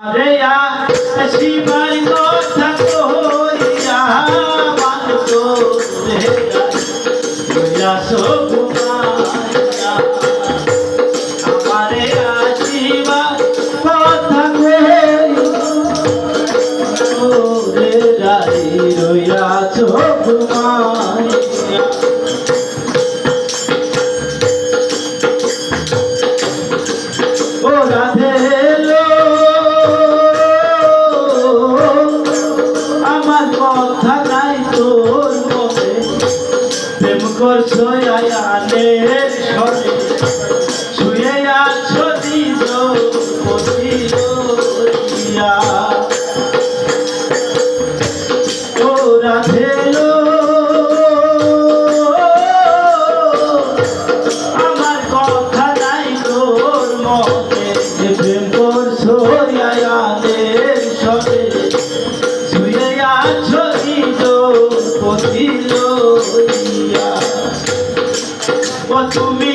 রে শিবাই কথা কইয়া বানতো রে কইয়া সগুমাইয়া আমারে শিবা কথা কইয়া রে রাই রইয়া সগুমাইয়া ও রাধে কথা নাই তোর মনে প্রেম করছো আয়ানের সরে শুয়ে আছো দিল পতিয়া ও রাধে আমার কথা নাই তোর মনে প্রেম করছো আয়ানের সরে তুমি